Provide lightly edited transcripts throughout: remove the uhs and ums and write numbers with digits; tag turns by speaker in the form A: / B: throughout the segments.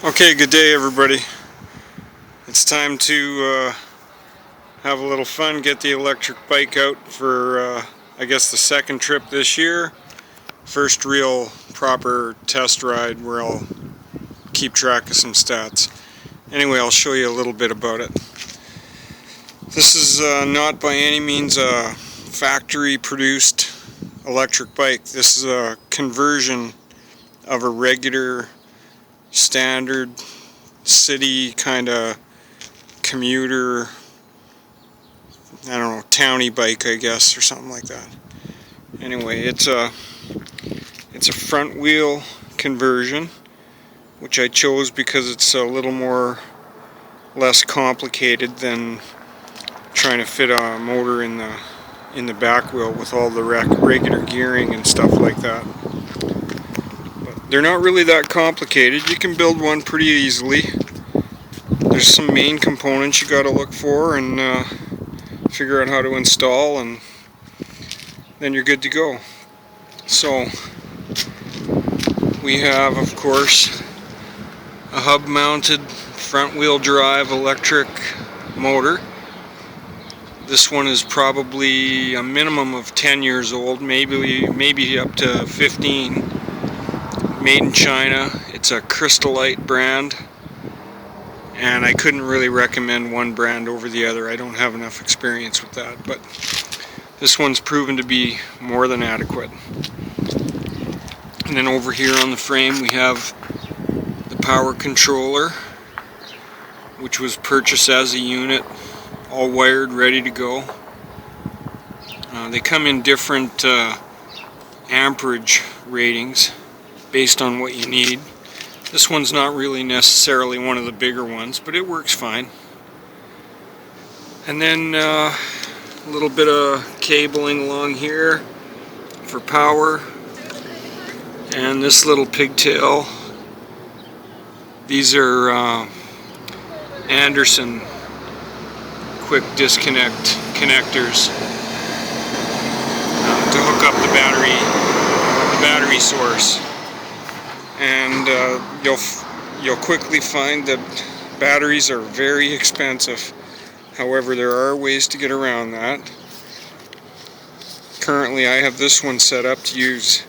A: Okay, good day everybody. It's time to have a little fun, get the electric bike out for I guess the second trip this year. First real proper test ride where I'll keep track of some stats. Anyway, I'll show you a little bit about it. This is not by any means a factory produced electric bike. This is a conversion of a regular standard city kind of commuter, I don't know, Townie Bike I guess, or something like that. Anyway, it's a front wheel conversion, which I chose because it's a little less complicated than trying to fit a motor in the back wheel with all the regular gearing and stuff like that. But they're not really that complicated. You can build one pretty easily. There's some main components you got to look for and figure out how to install, and then you're good to go. So we have, of course, a hub-mounted front-wheel drive electric motor. This one is probably a minimum of 10 years old, maybe up to 15. Made in China. It's a Crystalite brand, and I couldn't really recommend one brand over the other. I don't have enough experience with that, but this one's proven to be more than adequate. And then over here on the frame we have the power controller, which was purchased as a unit, all wired, ready to go. They come in different amperage ratings based on what you need. This one's not really necessarily one of the bigger ones, but it works fine. And then a little bit of cabling along here for power, and this little pigtail. These are Anderson quick disconnect connectors to hook up the battery source. And you'll quickly find that batteries are very expensive. However, there are ways to get around that. Currently I have this one set up to use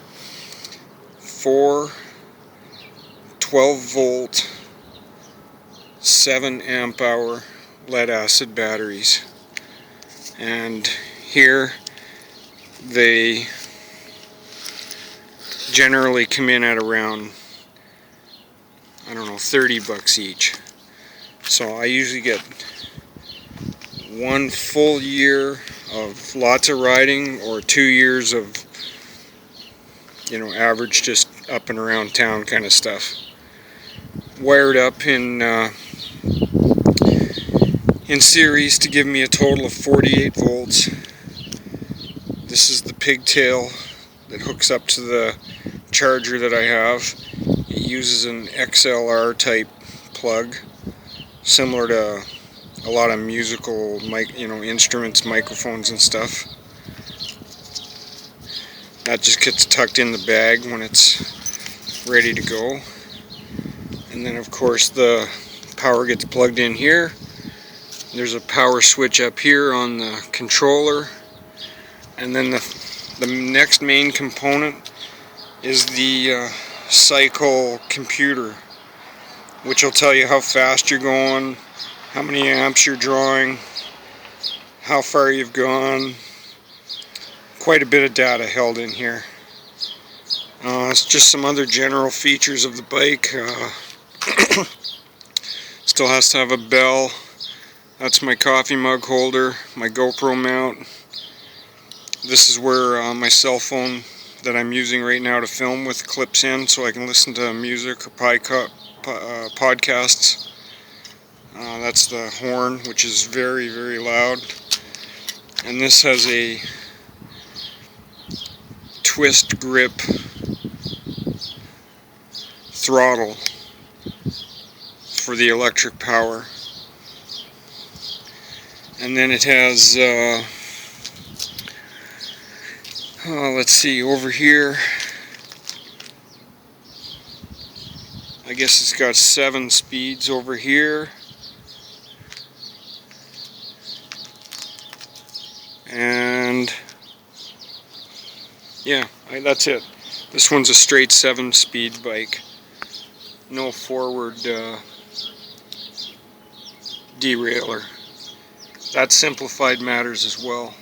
A: 4 12-volt 7 amp hour lead acid batteries, and here they generally come in at around, I don't know, 30 bucks each. So I usually get 1 full year of lots of riding, or 2 years of, average just up and around town kind of stuff. Wired up in series to give me a total of 48 volts. This is the pigtail that hooks up to the charger that I have. It uses an XLR type plug, similar to a lot of musical instruments, microphones and stuff. That just gets tucked in the bag when it's ready to go. And then of course the power gets plugged in here. There's a power switch up here on the controller, and then the next main component is the cycle computer, which will tell you how fast you're going, how many amps you're drawing, how far you've gone. Quite a bit of data held in here. It's just some other general features of the bike. Still has to have a bell. That's my coffee mug holder, my GoPro mount. This is where my cell phone that I'm using right now to film with clips in, so I can listen to music or podcasts. That's the horn, which is very, very loud. And this has a twist grip throttle for the electric power. And then it has, let's see, over here I guess it's got 7 speeds over here. And yeah, that's it. This one's a straight 7-speed bike. No forward derailer. That simplified matters as well.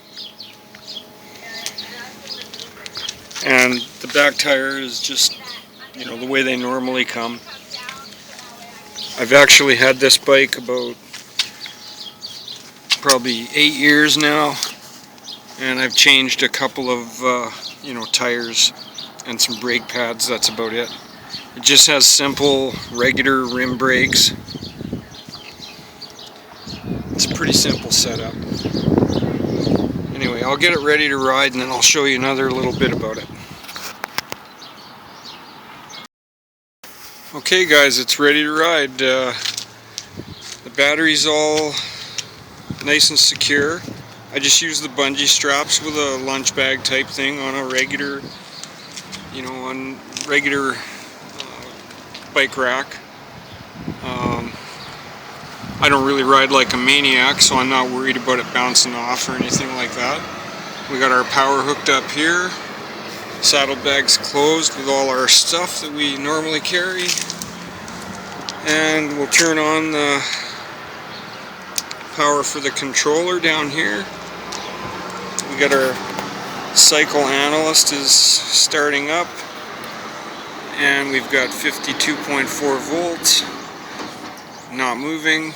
A: And the back tire is just, you know, the way they normally come. I've actually had this bike about probably 8 years now, and I've changed a couple of you know, tires and some brake pads. That's about it. It just has simple regular rim brakes. It's a pretty simple setup. Anyway, I'll get it ready to ride and then I'll show you another little bit about it. Okay guys, it's ready to ride. The battery's all nice and secure. I just use the bungee straps with a lunch bag type thing on a regular, you know, on regular bike rack. I don't really ride like a maniac, so I'm not worried about it bouncing off or anything like that. We got our power hooked up here. Saddlebags closed with all our stuff that we normally carry. And we'll turn on the power for the controller down here. We got our cycle analyst is starting up. And we've got 52.4 volts. Not moving.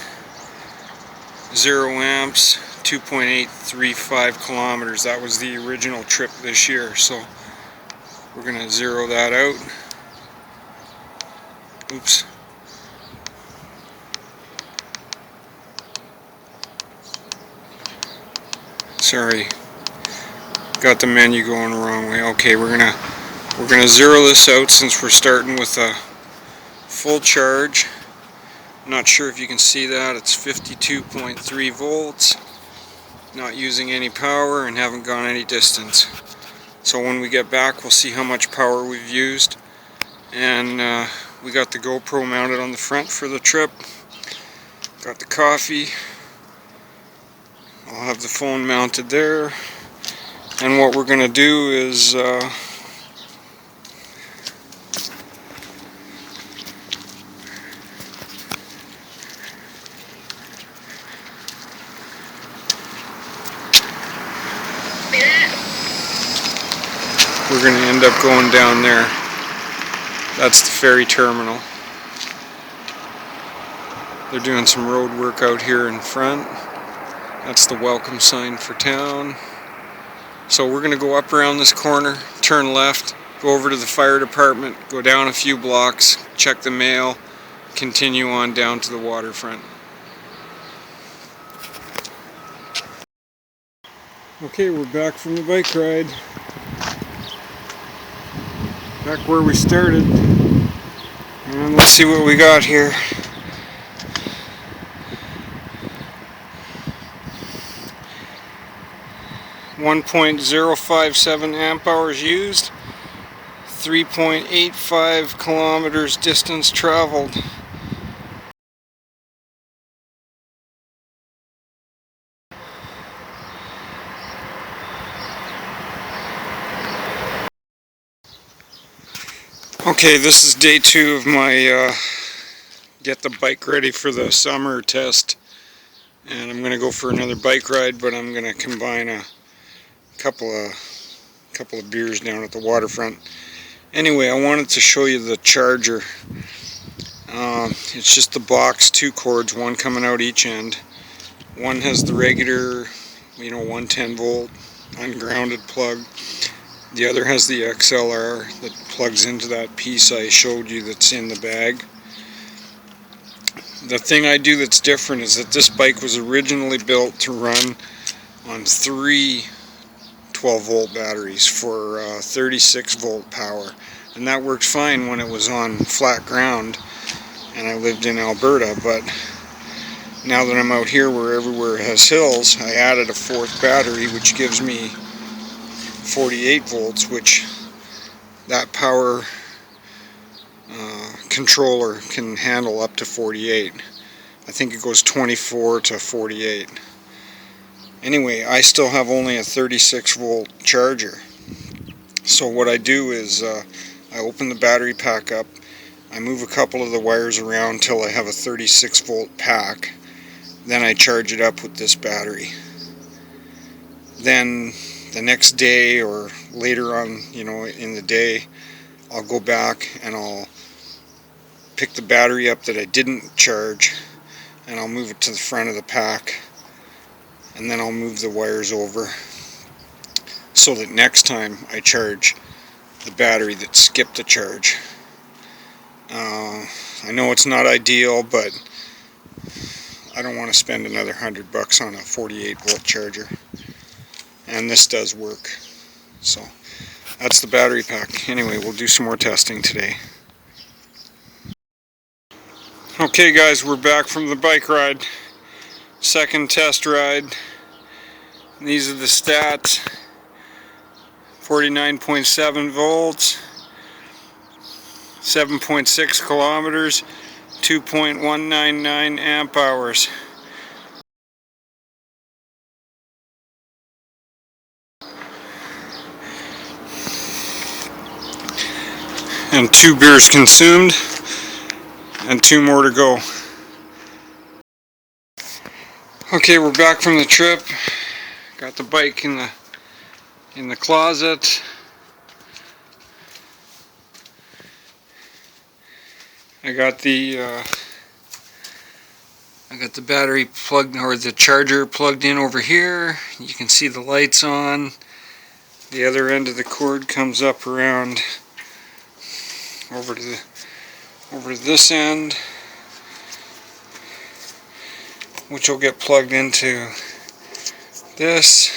A: 0 amps. 2.835 kilometers. That was the original trip this year. So we're going to zero that out. Oops. Sorry. Got the menu going the wrong way. Okay, we're gonna zero this out since we're starting with a full charge. I'm not sure if you can see that. It's 52.3 volts. Not using any power and haven't gone any distance. So when we get back, we'll see how much power we've used. And we got the GoPro mounted on the front for the trip. Got the coffee. I'll have the phone mounted there. And what we're going to do is we're going to end up going down there. That's the ferry terminal. They're doing some road work out here in front. That's the welcome sign for town. So we're going to go up around this corner, turn left, go over to the fire department, go down a few blocks, check the mail, continue on down to the waterfront. Okay, we're back from the bike ride. Back where we started. And let's see what we got here. .057 amp hours used, 3.85 kilometers distance traveled. Okay, this is day 2 of my get the bike ready for the summer test, and I'm going to go for another bike ride, but I'm going to combine a couple of beers down at the waterfront. Anyway, I wanted to show you the charger. It's just the box, 2 cords, one coming out each end. One has the regular, 110 volt ungrounded plug. The other has the XLR that plugs into that piece I showed you that's in the bag. The thing I do that's different is that this bike was originally built to run on 3 12-volt batteries for 36 volt power, and that worked fine when it was on flat ground and I lived in Alberta. But now that I'm out here where everywhere has hills, I added a 4th battery which gives me 48 volts, which that power controller can handle up to 48. I think it goes 24 to 48. Anyway, I still have only a 36 volt charger. So what I do is I open the battery pack up, I move a couple of the wires around till I have a 36 volt pack, then I charge it up with this battery. Then the next day or later on, in the day, I'll go back and I'll pick the battery up that I didn't charge and I'll move it to the front of the pack, and then I'll move the wires over so that next time I charge the battery that skipped the charge. I know it's not ideal, but I don't want to spend another $100 on a 48 volt charger, and this does work. So that's the battery pack. Anyway, we'll do some more testing today. Okay guys, we're back from the bike ride. Second test ride. These are the stats. 49.7 volts, 7.6 kilometers, 2.199 amp hours. And 2 beers consumed, and 2 more to go. Okay, we're back from the trip. Got the bike in the closet. I got the battery plugged, or the charger plugged in over here. You can see the lights on. The other end of the cord comes up around over to this end, which will get plugged into this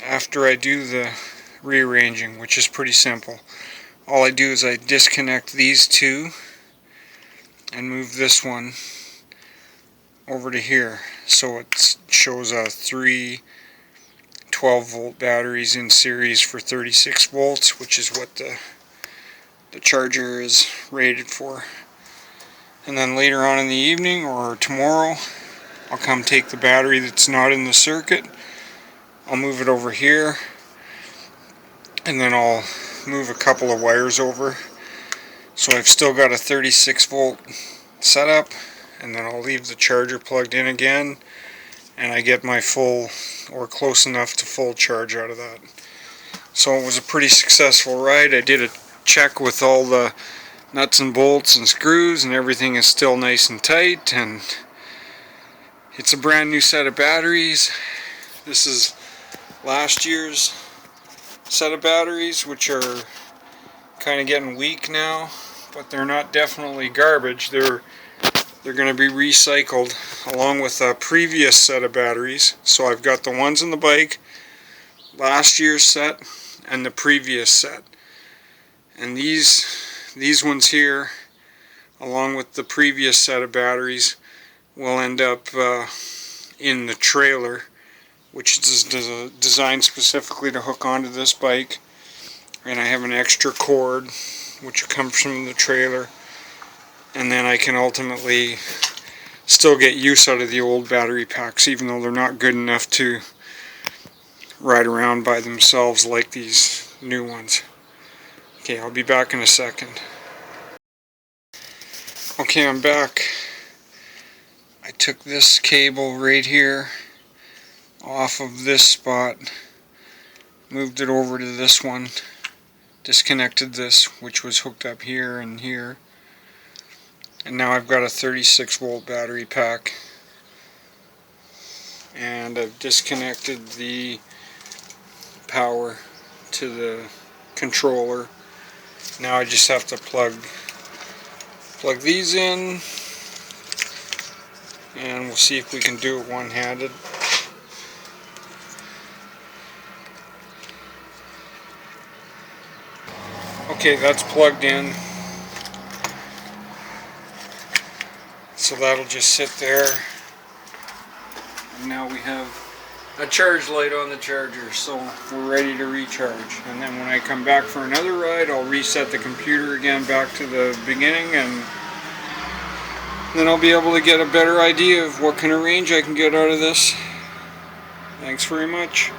A: after I do the rearranging, which is pretty simple. All I do is I disconnect these two and move this one over to here, so it shows 3 12 volt batteries in series for 36 volts, which is what the charger is rated for. And then later on in the evening or tomorrow, I'll come take the battery that's not in the circuit, I'll move it over here, and then I'll move a couple of wires over, so I've still got a 36 volt setup, and then I'll leave the charger plugged in again, and I get my full, or close enough to full charge out of that. So it was a pretty successful ride. I did a check with all the nuts and bolts and screws, and everything is still nice and tight, and it's a brand new set of batteries. This is last year's set of batteries, which are kind of getting weak now, but they're not definitely garbage. They're going to be recycled along with a previous set of batteries. So I've got the ones in the bike, last year's set, and the previous set. And these ones here, along with the previous set of batteries, will end up in the trailer, which is designed specifically to hook onto this bike. And I have an extra cord which comes from the trailer, and then I can ultimately still get use out of the old battery packs, even though they're not good enough to ride around by themselves like these new ones. Okay, I'll be back in a second. Okay, I'm back. I took this cable right here off of this spot, moved it over to this one, disconnected this, which was hooked up here and here, and now I've got a 36 volt battery pack, and I've disconnected the power to the controller. Now I just have to plug these in, and we'll see if we can do it one-handed. Okay, that's plugged in, so that'll just sit there. And now we have a charge light on the charger, so we're ready to recharge. And then when I come back for another ride, I'll reset the computer again back to the beginning, and then I'll be able to get a better idea of what kind of range I can get out of this. Thanks very much.